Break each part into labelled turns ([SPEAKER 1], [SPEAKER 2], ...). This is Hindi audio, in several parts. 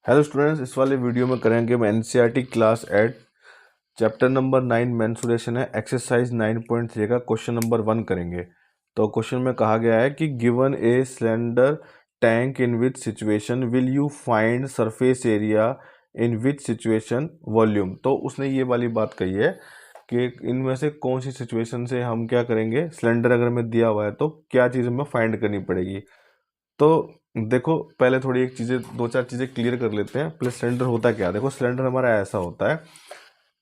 [SPEAKER 1] हेलो स्टूडेंट्स, इस वाले वीडियो में करेंगे हम NCERT class 8 chapter number 9 mensuration है। एक्सरसाइज 9.3 का क्वेश्चन नंबर 1 करेंगे। तो क्वेश्चन में कहा गया है कि given a cylinder tank in which situation will you find surface area in which situation volume. तो उसने ये वाली बात कही है कि इनमें से कौन सी सिचुएशन से हम क्या करेंगे, सिलेंडर अगर हमें दिया हुआ है तो क्या चीज़ हमें फाइंड करनी पड़ेगी। तो देखो, पहले थोड़ी एक चीज़ें दो चार चीज़ें क्लियर कर लेते हैं। प्लस सिलेंडर होता क्या है। देखो, सिलेंडर हमारा ऐसा होता है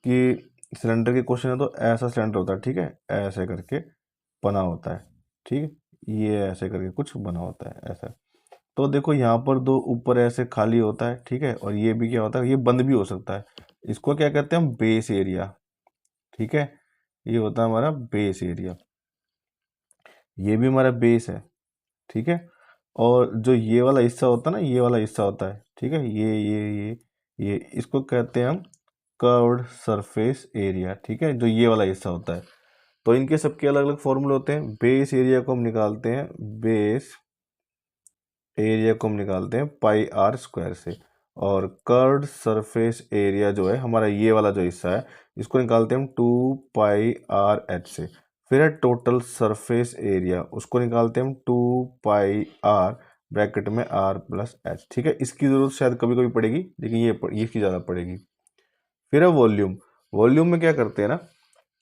[SPEAKER 1] कि सिलेंडर के क्वेश्चन है तो ऐसा सिलेंडर होता है, ठीक है, ऐसे करके बना होता है, ठीक है, ये ऐसे करके कुछ बना होता है ऐसा। तो देखो, यहाँ पर दो ऊपर ऐसे खाली होता है, ठीक है, और ये भी क्या होता है, ये बंद भी हो सकता है। इसको क्या कहते हैं हम, बेस एरिया, ठीक है। ये होता है हमारा बेस एरिया, ये भी हमारा बेस है, ठीक है। और जो ये वाला हिस्सा होता है ना, ये वाला हिस्सा होता है, ठीक है, ये इसको कहते हैं हम कर्व्ड सरफेस एरिया, ठीक है, जो ये वाला हिस्सा होता है। तो इनके सबके अलग अलग फॉर्मूले होते हैं। बेस एरिया को हम निकालते हैं, बेस एरिया को हम निकालते हैं पाई आर स्क्वायर से, और कर्व्ड सरफेस एरिया जो है हमारा ये वाला जो हिस्सा है, इसको निकालते हैं हम 2 पाई आर एच से। फिर है टोटल सरफेस एरिया, उसको निकालते हैं हम 2 पाई आर ब्रैकेट में आर प्लस एच, ठीक है। इसकी ज़रूरत शायद कभी कभी पड़ेगी, लेकिन ये इसकी ज़्यादा पड़ेगी। फिर है वॉल्यूम। वॉल्यूम में क्या करते हैं ना,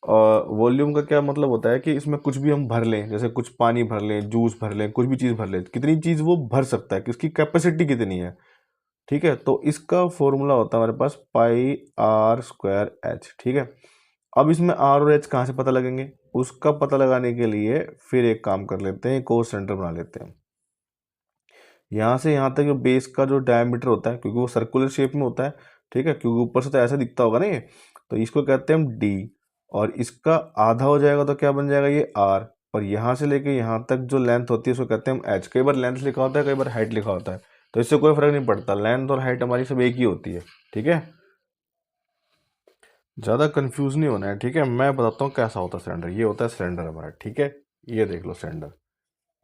[SPEAKER 1] और वॉल्यूम का क्या मतलब होता है कि इसमें कुछ भी हम भर लें, जैसे कुछ पानी भर लें, जूस भर लें, कुछ भी चीज़ भर लें, कितनी चीज़ वो भर सकता है, किसकी कैपेसिटी कितनी है, ठीक है। तो इसका फॉर्मूला होता है हमारे पास पाई आर स्क्वायर एच, ठीक है। अब इसमें आर और एच कहाँ से पता लगेंगे, उसका पता लगाने के लिए फिर एक काम कर लेते हैं, एक और सेंटर बना लेते हैं। यहाँ से यहाँ तक जो बेस का जो डायमीटर होता है, क्योंकि वो सर्कुलर शेप में होता है, ठीक है, क्योंकि ऊपर से तो ऐसा दिखता होगा ना ये, तो इसको कहते हैं हम डी। और इसका आधा हो जाएगा तो क्या बन जाएगा, ये आर। और यहाँ से लेके यहाँ तक जो लेंथ होती है उसको कहते हैं हम एच। कई बार लेंथ लिखा होता है, कई बार हाइट लिखा होता है, तो इससे कोई फर्क नहीं पड़ता, लेंथ और हाइट हमारी सब एक ही होती है, ठीक है। ज़्यादा कंफ्यूज नहीं होना है, ठीक है। मैं बताता हूँ कैसा होता है सिलेंडर। ये होता है सिलेंडर हमारा, ठीक है। ये देख लो सिलेंडर,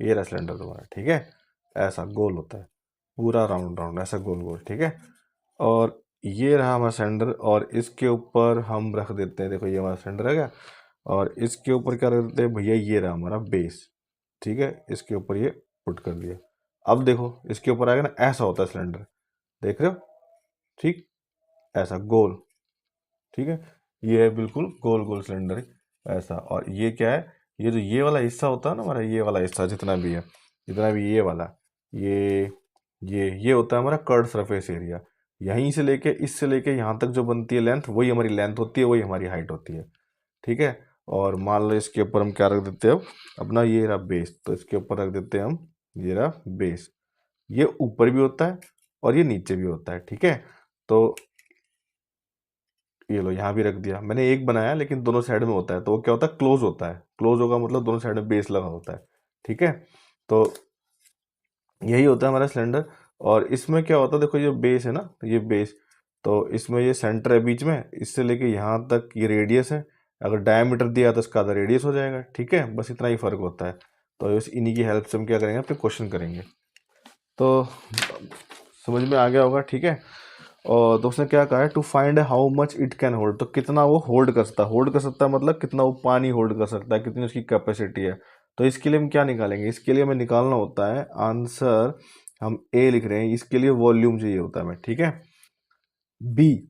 [SPEAKER 1] ये रहा सिलेंडर तुम्हारा, ठीक है। ऐसा गोल होता है, पूरा राउंड राउंड ऐसा गोल गोल, ठीक है। और ये रहा हमारा सिलेंडर, और इसके ऊपर हम रख देते हैं, देखो ये हमारा सिलेंडर है क्या, और इसके ऊपर क्या रख देते हैं भैया, ये रहा हमारा बेस, ठीक है। इसके ऊपर ये पुट कर दिया। अब देखो इसके ऊपर आएगा ना, ऐसा होता है सिलेंडर, देख रहे हो, ठीक, ऐसा गोल, ठीक है। ये है बिल्कुल गोल गोल सिलेंडर ऐसा। और ये क्या है, ये जो ये वाला हिस्सा होता है ना हमारा, ये वाला हिस्सा जितना भी है, जितना भी ये वाला, ये ये होता है हमारा कर्ड सरफेस एरिया। यहीं से लेके इससे लेके यहाँ तक जो बनती है लेंथ, वही हमारी लेंथ होती है, वही हमारी हाइट होती है, ठीक है। और मान लो इसके ऊपर हम क्या रख देते हैं अब, अपना ये रहा बेस, तो इसके ऊपर रख देते हैं हम, ये रहा बेस। ये ऊपर भी होता है और ये नीचे भी होता है, ठीक है। तो ये लो यहाँ भी रख दिया मैंने, एक बनाया लेकिन दोनों साइड में होता है, तो वो क्या होता है, क्लोज होता है। क्लोज होगा मतलब दोनों साइड में बेस लगा होता है, ठीक है। तो यही होता है हमारा सिलेंडर। और इसमें क्या होता है, देखो ये बेस है ना, ये बेस, तो इसमें ये सेंटर है बीच में, इससे लेके यहाँ तक ये रेडियस है। अगर डायमीटर दिया तो इसका आधा रेडियस हो जाएगा, ठीक है, बस इतना ही फर्क होता है। तो इस इन्हीं की हेल्प से हम क्या करेंगे, फिर क्वेश्चन करेंगे। तो समझ में आ गया होगा, ठीक है। और तो उसने क्या कहा है, to find how much it can hold, तो कितना वो होल्ड कर सकता है। होल्ड कर सकता है मतलब कितना वो पानी होल्ड कर सकता है, कितनी उसकी कैपेसिटी है। तो इसके लिए हम क्या निकालेंगे, इसके लिए हमें निकालना होता है आंसर, हम ए लिख रहे हैं, इसके लिए वॉल्यूम चाहिए होता है हमें, ठीक है। बी,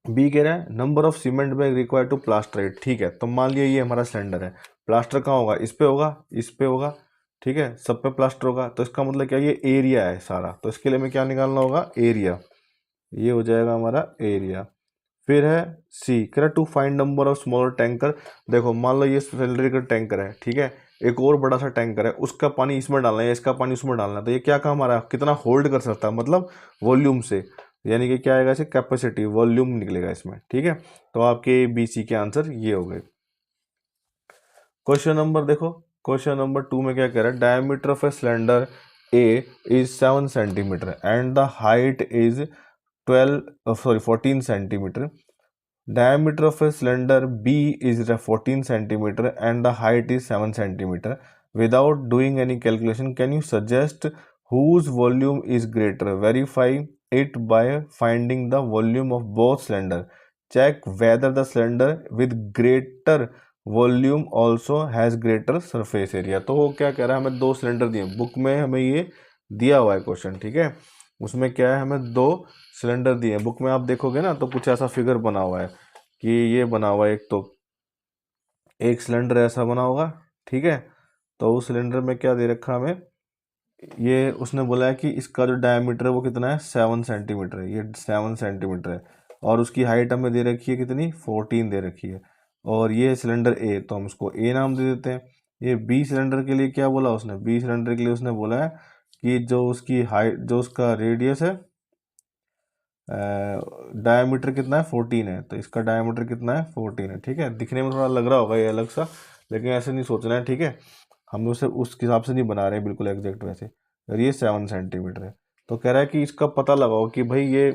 [SPEAKER 1] बी कह रहा है number of cement bag required to plaster it, ठीक है। तो मान लिया ये हमारा सिलेंडर है, प्लास्टर कहाँ होगा, इस पे होगा, इस पे होगा, ठीक है, सब पे प्लास्टर होगा। तो इसका मतलब क्या, ये एरिया है सारा। तो इसके लिए हमें क्या निकालना होगा, एरिया। ये हो जाएगा हमारा एरिया। फिर है सी, कह रहा to find number of smaller tanker. देखो मान लो ये सिलेंडर का टैंकर है, ठीक है, एक और बड़ा सा टैंकर है, उसका पानी इसमें डालना है, इसका पानी उसमें डालना है। तो ये क्या काम हमारा, कितना होल्ड कर सकता है, मतलब वॉल्यूम से, यानी कि क्या आएगा इसे, कैपेसिटी, वॉल्यूम निकलेगा इसमें, ठीक है। तो आपके बी सी के आंसर ये हो गए। क्वेश्चन नंबर देखो, क्वेश्चन नंबर 2 में क्या कह रहा है, diameter of a cylinder A is 7 centimetre and the height is 14 centimeter. Diameter of a cylinder B is 14 centimeter and the height is 7 centimeter. Without doing any calculation, can you suggest whose volume is greater? Verify it by finding the volume of both cylinder. Check whether the cylinder with greater volume also has greater surface area. तो वो क्या कह रहा है, हमें दो सिलेंडर दिए, बुक में हमें ये दिया हुआ है क्वेश्चन, ठीक है। उसमें क्या है, हमें दो सिलेंडर दिए हैं। बुक में आप देखोगे ना तो कुछ ऐसा फिगर बना हुआ है कि ये बना हुआ है, एक तो एक सिलेंडर ऐसा बना होगा, ठीक है। तो उस सिलेंडर में क्या दे रखा हमें, ये उसने बोला है कि इसका जो डायमीटर है वो कितना है, 7 सेंटीमीटर है, ये 7 सेंटीमीटर है। और उसकी हाइट हमें दे रखी है कितनी, 14 दे रखी है। और ये सिलेंडर ए, तो हम उसको ए नाम दे देते हैं। ये बी सिलेंडर के लिए क्या बोला उसने, बी सिलेंडर के लिए उसने बोला है कि जो उसकी हाइट, जो उसका रेडियस है, डायमीटर कितना है, 14 है। तो इसका डायमीटर कितना है, 14 है, ठीक है। दिखने में थोड़ा लग रहा होगा ये अलग सा, लेकिन ऐसे नहीं सोचना है, ठीक है। हम उसे उस हिसाब से नहीं बना रहे हैं बिल्कुल एग्जैक्ट वैसे। और ये 7 सेंटीमीटर है। तो कह रहा है कि इसका पता लगाओ कि भाई ये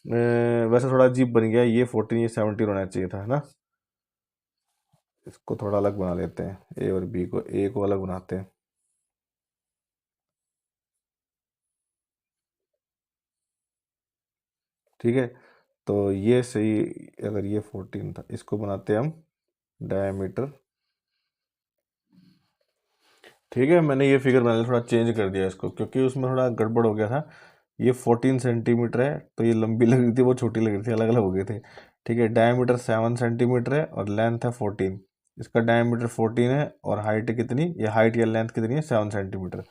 [SPEAKER 1] वैसे थोड़ा अजीब बन गया, ये 14 ये 17 होना चाहिए था, है ना। इसको थोड़ा अलग बना लेते हैं, ए और बी को, ए को अलग बनाते हैं, ठीक है। तो ये सही, अगर ये 14 था, इसको बनाते हैं हम डायमीटर, ठीक है। मैंने ये फिगर मैंने थोड़ा चेंज कर दिया इसको, क्योंकि उसमें थोड़ा गड़बड़ हो गया था। ये 14 सेंटीमीटर है, तो ये लंबी लग रही थी, वो छोटी लग रही थी, अलग अलग हो गए थे, ठीक है। डायमीटर 7 सेंटीमीटर है और लेंथ है 14। इसका डायमीटर 14 है और हाइट कितनी, ये हाइट या लेंथ कितनी है, 7 सेंटीमीटर।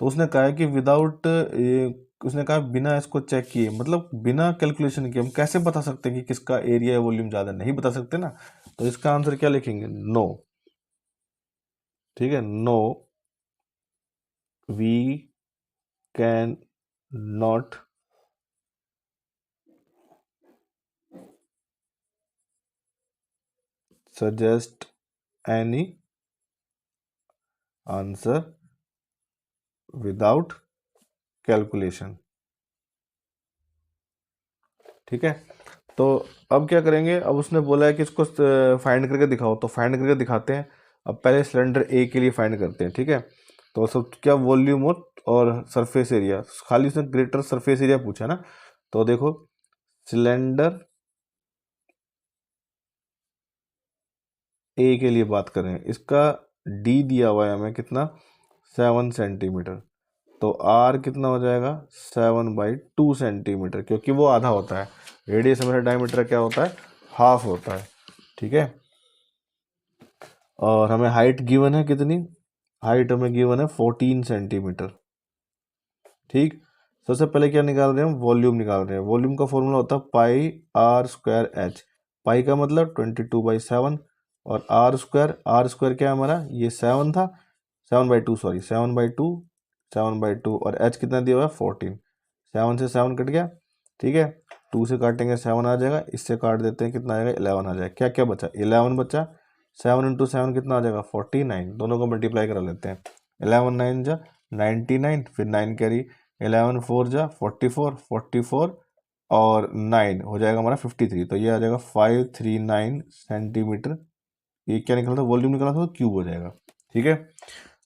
[SPEAKER 1] तो उसने कहा है कि विदाउट, उसने कहा बिना इसको चेक किए, मतलब बिना कैलकुलेशन किए हम कैसे बता सकते हैं कि किसका एरिया या वॉल्यूम ज़्यादा, नहीं बता सकते ना। तो इसका आंसर क्या लिखेंगे, नो, ठीक है। No, we can not suggest any answer without calculation, ठीक है। तो अब क्या करेंगे, अब उसने बोला है कि इसको फाइंड करके दिखाओ, तो फाइंड करके दिखाते हैं। अब पहले सिलेंडर ए के लिए फाइंड करते हैं, ठीक है। तो सब क्या, वॉल्यूम और सरफेस एरिया, खाली उसने ग्रेटर सरफेस एरिया पूछा ना। तो देखो, सिलेंडर ए के लिए बात करें, इसका डी दिया हुआ है हमें कितना, 7 सेंटीमीटर। तो आर कितना हो जाएगा, 7/2 सेंटीमीटर, क्योंकि वो आधा होता है, रेडियस हमारा डायमीटर क्या होता है, हाफ होता है, ठीक है। और हमें हाइट गिवन है कितनी, हाइट हमें गिवन है 14 सेंटीमीटर, ठीक। सबसे पहले क्या निकाल रहे हैं हम, वॉल्यूम निकाल रहे हैं। वॉल्यूम का फॉर्मूला होता है πr²h। पाई का मतलब 22/7, और आर स्क्वायर क्या है हमारा, ये 7 था, 7/2, सॉरी 7/2, 7/2, और एच कितना दिया हुआ है, 14। 7 से 7 कट गया, ठीक है। 2 से काटेंगे 7 आ जाएगा, इससे काट देते हैं, कितना आएगा, 11 आ जाएगा। क्या क्या बचा, 11 बचा। 7 × 7 कितना आ जाएगा, 49। दोनों को मल्टीप्लाई करा लेते हैं। 11 9 जा 99, फिर 9 कैरी, 11 4 जा 44, 44 और 9 हो जाएगा हमारा 53। तो ये आ जाएगा 539 सेंटीमीटर। ये क्या निकला था, वॉल्यूम निकला था, तो क्यूब हो जाएगा, ठीक है।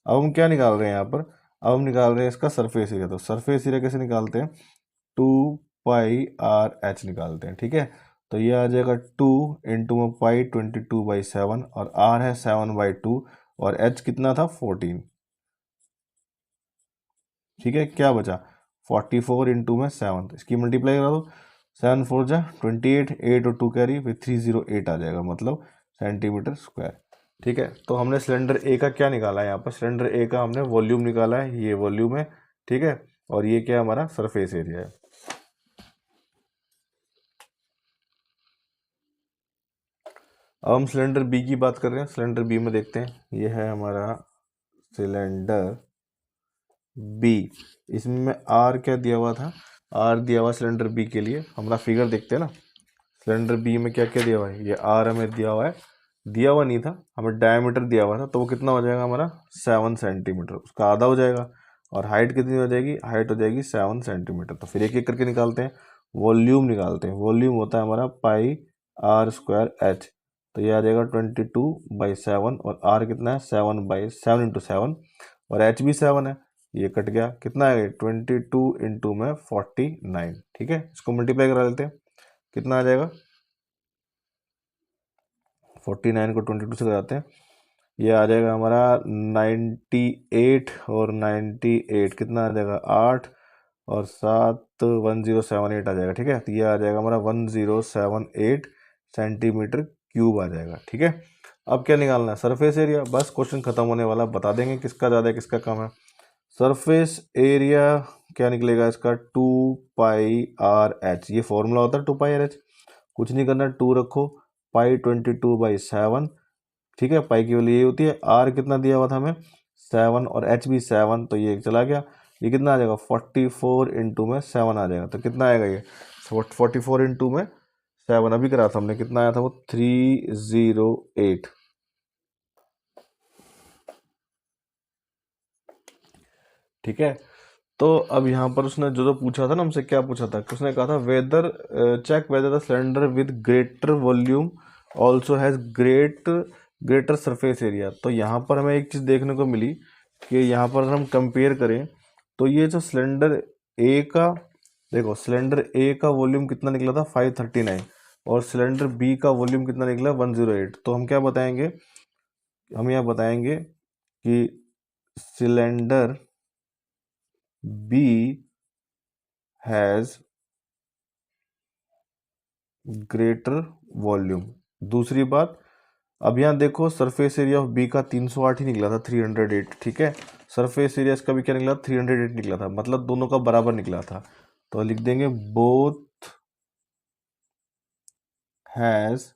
[SPEAKER 1] अब हम क्या निकाल रहे हैं यहाँ पर, अब हम निकाल रहे हैं इसका सरफेस एरिया। तो सरफेस एरिया कैसे निकालते हैं, 2πr/h निकालते हैं, ठीक है। तो ये आ जाएगा 2 × पाई 22/7, और r है 7/2, और h कितना था, 14, ठीक है। क्या बचा, 44 में 7, इसकी मल्टीप्लाई करा दो। 7 4 जा 28, 8 और 2 कैरी, फिर 308 आ जाएगा, मतलब सेंटीमीटर स्क्वायर, ठीक है। तो हमने सिलेंडर ए का क्या निकाला है, यहाँ पर सिलेंडर ए का हमने वॉल्यूम निकाला है, ये वॉल्यूम है, ठीक है। और ये क्या हमारा सरफेस एरिया है। अब हम सिलेंडर बी की बात कर रहे हैं। सिलेंडर बी में देखते हैं, ये है हमारा सिलेंडर बी। इसमें आर क्या दिया हुआ था, आर दिया हुआ सिलेंडर बी के लिए। हमारा फिगर देखते हैं ना, सिलेंडर बी में क्या क्या दिया हुआ है, ये आर हमें दिया हुआ है, दिया हुआ नहीं था, हमें डायमीटर दिया हुआ था। तो वो कितना हो जाएगा हमारा, 7 सेंटीमीटर, उसका आधा हो जाएगा। और हाइट कितनी हो जाएगी, हाइट हो जाएगी 7 सेंटीमीटर। तो फिर एक एक करके निकालते हैं, वॉल्यूम निकालते हैं। वॉल्यूम होता है हमारा πr²h। तो ये आ जाएगा 22/7, और आर कितना है, 7/7 × 7, और एच भी 7 है। ये कट गया, कितना आएगा 22 इंटू में 49, ठीक है। इसको मल्टीप्लाई करा लेते हैं, कितना आ जाएगा 49 को 22 से कराते हैं, ये आ जाएगा हमारा 98 और 98 कितना आ जाएगा 8 और 7 1078 आ जाएगा, ठीक है। तो ये आ जाएगा हमारा 1078 सेंटीमीटर क्यूब आ जाएगा, ठीक है। अब क्या निकालना है, सरफेस एरिया, बस क्वेश्चन खत्म होने वाला, बता देंगे किसका ज़्यादा है किसका कम है। सरफेस एरिया क्या निकलेगा इसका 2πr/h, ये फॉर्मूला होता है 2πr/h, कुछ नहीं करना, 2 रखो, पाई 22/7, ठीक है। पाई की वैल्यू ये होती है, आर कितना दिया हुआ था हमें 7 और एच भी 7, तो ये चला गया, ये कितना आ जाएगा 44 इंटू में 7 आ जाएगा, तो कितना आएगा ये 44 इंटू में 7 अभी करा था हमने, कितना आया था वो 308, ठीक है। तो अब यहाँ पर उसने जो जो पूछा था ना हमसे, क्या पूछा था, उसने कहा था whether check whether the cylinder with greater volume also has greater surface area. तो यहाँ पर हमें एक चीज़ देखने को मिली कि यहाँ पर हम कंपेयर करें तो ये जो सिलेंडर ए का, देखो सिलेंडर ए का वॉल्यूम कितना निकला था 539 और सिलेंडर बी का वॉल्यूम कितना निकला 108। तो हम क्या बताएंगे, हम यहाँ बताएंगे कि cylinder B has greater volume. दूसरी बात, अब यहाँ देखो सरफेस एरिया ऑफ बी का 308 ही निकला था 308, ठीक है। सरफेस एरिया इसका भी क्या निकला 308 निकला था, मतलब दोनों का बराबर निकला था। तो लिख देंगे both has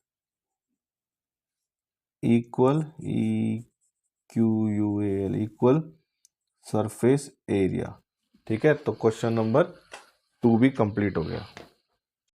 [SPEAKER 1] equal EQUAL equal surface area, ठीक है। तो क्वेश्चन नंबर 2 भी कंप्लीट हो गया।